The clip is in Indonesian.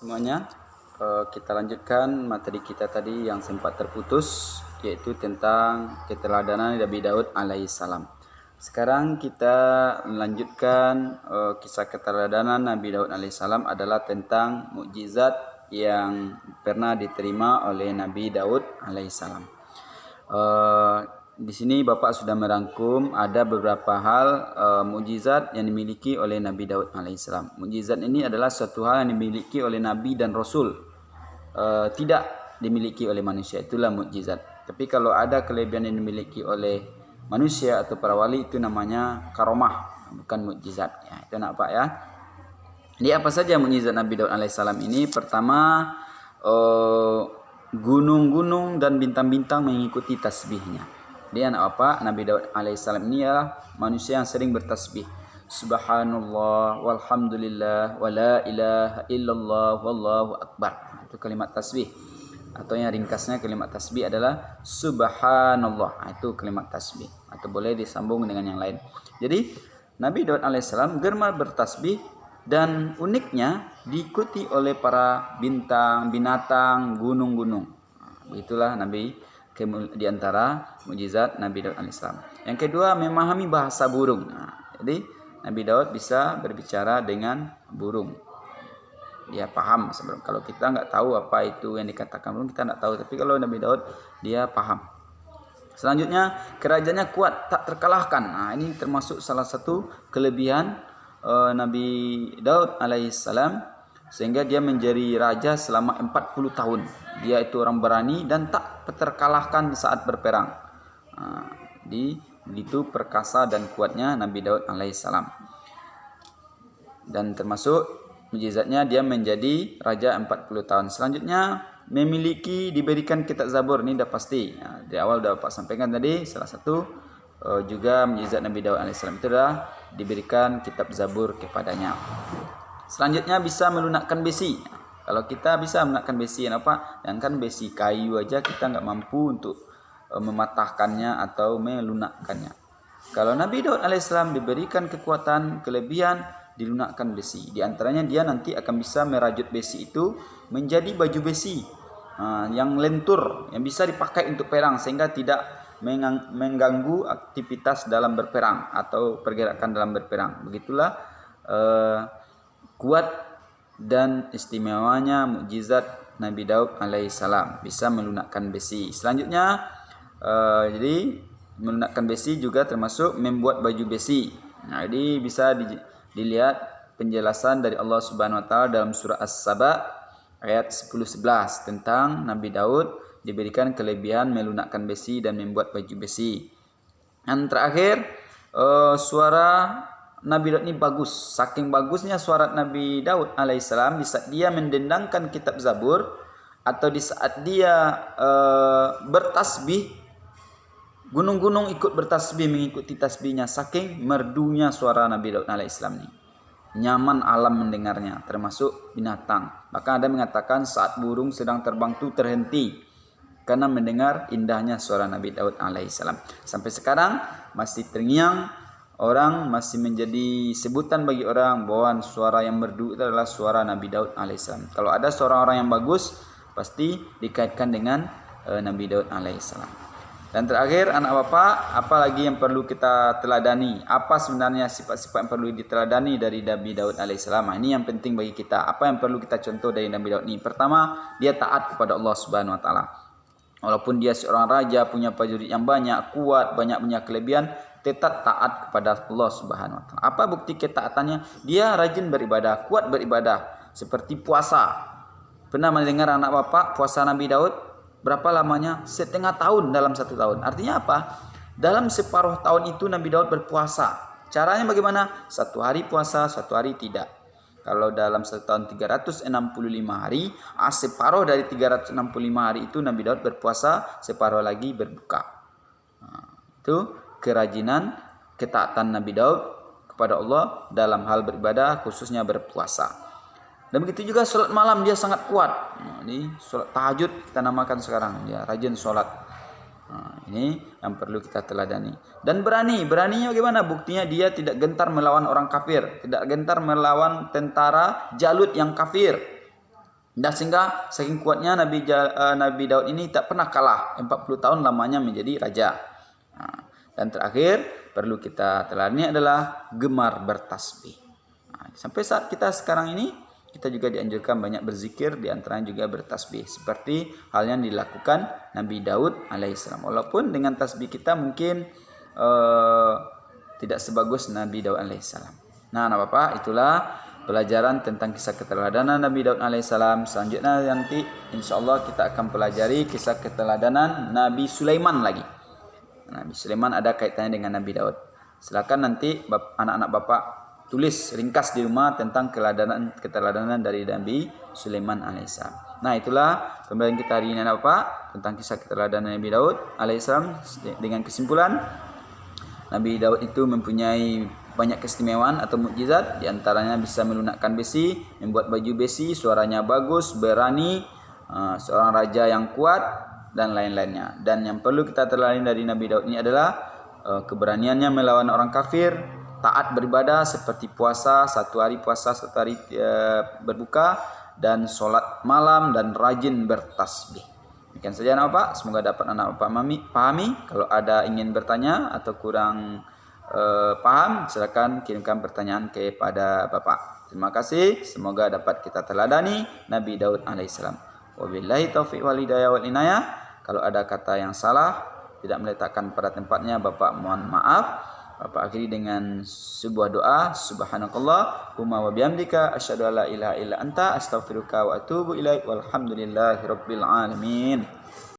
Semuanya, kita lanjutkan materi kita tadi yang sempat terputus, yaitu tentang keteladanan Nabi Daud alaihissalam. Sekarang kita melanjutkan kisah keteladanan Nabi Daud alaihissalam adalah tentang mukjizat yang pernah diterima oleh Nabi Daud alaihissalam. Di sini Bapak sudah merangkum ada beberapa hal mukjizat yang dimiliki oleh Nabi Daud alaihissalam. Mukjizat ini adalah suatu hal yang dimiliki oleh Nabi dan Rasul, tidak dimiliki oleh manusia. Itulah mukjizat. Tapi kalau ada kelebihan yang dimiliki oleh manusia atau para wali, itu namanya karomah, bukan mukjizat. Ya, itu nak Pak ya. Jadi apa saja mukjizat Nabi Daud alaihissalam ini? Pertama, gunung-gunung dan bintang-bintang mengikuti tasbihnya. Dia anak apa? Nabi Daud alaihissalam ini adalah manusia yang sering bertasbih. Subhanallah walhamdulillah wa la ilaha illallah wallahu akbar. Itu kalimat tasbih. Atau yang ringkasnya kalimat tasbih adalah subhanallah. Itu kalimat tasbih. Atau boleh disambung dengan yang lain. Jadi Nabi Daud alaihissalam gemar bertasbih, dan uniknya diikuti oleh para bintang, binatang, gunung-gunung. Itulah Nabi di antara mukjizat Nabi Daud alaihissalam. Yang kedua, memahami bahasa burung. Jadi Nabi Daud bisa berbicara dengan burung. Dia paham. Kalau kita nggak tahu apa itu yang dikatakan burung, kita nggak tahu. Tapi kalau Nabi Daud, dia paham. Selanjutnya, kerajaannya kuat, tak terkalahkan. Ini termasuk salah satu kelebihan Nabi Daud alaihissalam, sehingga dia menjadi raja selama 40 tahun. Dia itu orang berani dan tak terkalahkan saat berperang. Itu perkasa dan kuatnya Nabi Daud alaihissalam. Dan termasuk mukjizatnya dia menjadi raja 40 tahun. Selanjutnya, diberikan kitab Zabur. Ini dah pasti. Di awal dah Pak sampaikan tadi, salah satu juga mukjizat Nabi Daud alaihissalam itu adalah diberikan kitab Zabur kepadanya. Selanjutnya, bisa melunakkan besi. Kalau kita bisa melunakkan besi, apa? Yang kan besi kayu aja kita nggak mampu untuk mematahkannya atau melunakkannya. Kalau Nabi Daud alaihissalam diberikan kekuatan, kelebihan dilunakkan besi. Di antaranya dia nanti akan bisa merajut besi itu menjadi baju besi yang lentur, yang bisa dipakai untuk perang, sehingga tidak mengganggu aktivitas dalam berperang atau pergerakan dalam berperang. Begitulah kuat dan istimewanya mukjizat Nabi Daud alaihissalam, bisa melunakkan besi. Selanjutnya, jadi melunakkan besi juga termasuk membuat baju besi. Jadi bisa dilihat penjelasan dari Allah Subhanahu wa taala dalam surah As-Saba ayat 10-11 tentang Nabi Daud diberikan kelebihan melunakkan besi dan membuat baju besi. Dan terakhir, suara Nabi Daud ini bagus. Saking bagusnya suara Nabi Daud alaihissalam, di saat dia mendendangkan kitab Zabur atau di saat dia bertasbih, gunung-gunung ikut bertasbih mengikuti tasbihnya. Saking merdunya suara Nabi Daud alaihissalam ini, nyaman alam mendengarnya, termasuk binatang. Bahkan ada mengatakan saat burung sedang terbang itu terhenti karena mendengar indahnya suara Nabi Daud alaihissalam. Sampai sekarang masih terngiang. Orang masih menjadi sebutan bagi orang bahwa suara yang merdu itu adalah suara Nabi Daud alaihissalam. Kalau ada seorang orang yang bagus, pasti dikaitkan dengan Nabi Daud alaihissalam. Dan terakhir, anak bapak, apa lagi yang perlu kita teladani? Apa sebenarnya sifat-sifat yang perlu diteladani dari Nabi Daud alaihissalam? Ini yang penting bagi kita. Apa yang perlu kita contoh dari Nabi Daud ini? Pertama, dia taat kepada Allah Subhanahu wa taala. Walaupun dia seorang raja, punya prajurit yang banyak, kuat, banyak punya kelebihan, tetap taat kepada Allah Subhanahu wa taala. Apa bukti ketaatannya? Dia rajin beribadah, kuat beribadah, seperti puasa. Pernah mendengar anak bapak puasa Nabi Daud? Berapa lamanya? 1/2 tahun dalam 1 tahun. Artinya apa? Dalam separuh tahun itu Nabi Daud berpuasa. Caranya bagaimana? 1 hari puasa, 1 hari tidak. Kalau dalam 1 tahun 365 hari, separuh dari 365 hari itu Nabi Daud berpuasa, separuh lagi berbuka. Itu kerajinan, ketaatan Nabi Daud kepada Allah dalam hal beribadah, khususnya berpuasa. Dan begitu juga sholat malam, dia sangat kuat. Ini sholat tahajud kita namakan sekarang, dia rajin sholat. Ini yang perlu kita teladani. Dan beraninya bagaimana? Buktinya dia tidak gentar melawan orang kafir, tidak gentar melawan tentara Jalut yang kafir. Dan sehingga saking kuatnya Nabi Daud ini tak pernah kalah, 40 tahun lamanya menjadi raja. Dan terakhir perlu kita teladani adalah gemar bertasbih. Sampai saat kita sekarang ini kita juga dianjurkan banyak berzikir, di antaranya juga bertasbih seperti hal yang dilakukan Nabi Daud alaihissalam. Walaupun dengan tasbih kita mungkin tidak sebagus Nabi Daud alaihissalam. Nah, Bapak, itulah pelajaran tentang kisah keteladanan Nabi Daud alaihissalam. Selanjutnya nanti insyaallah kita akan pelajari kisah keteladanan Nabi Sulaiman lagi. Nabi Sulaiman ada kaitannya dengan Nabi Daud. Silakan nanti anak-anak Bapak tulis ringkas di rumah tentang keteladanan dari Nabi Sulaiman alaihissalam. Nah, itulah pembelajaran kita hari ini, Bapak, tentang kisah keteladanan Nabi Daud alaihissalam, dengan kesimpulan Nabi Daud itu mempunyai banyak keistimewaan atau mukjizat, di antaranya bisa melunakkan besi, membuat baju besi, suaranya bagus, berani, seorang raja yang kuat dan lain-lainnya. Dan yang perlu kita teladani dari Nabi Daud ini adalah keberaniannya melawan orang kafir, taat beribadah seperti puasa, satu hari puasa, satu hari berbuka, dan sholat malam, dan rajin bertasbih. Demikian saja anak Bapak, semoga dapat anak Bapak pahami. Kalau ada ingin bertanya atau kurang paham, silakan kirimkan pertanyaan kepada Bapak. Terima kasih, semoga dapat kita teladani Nabi Daud alaihissalam. Wabillahi taufiq wal hidayah wal inayah. Kalau ada kata yang salah, tidak meletakkan pada tempatnya, Bapak mohon maaf. Bapak akhiri dengan sebuah doa. Subhanakallah wa bihamdika asyhadu an la ilaha illa anta astaghfiruka wa atubu ilaik. Walhamdulillahirabbil alamin.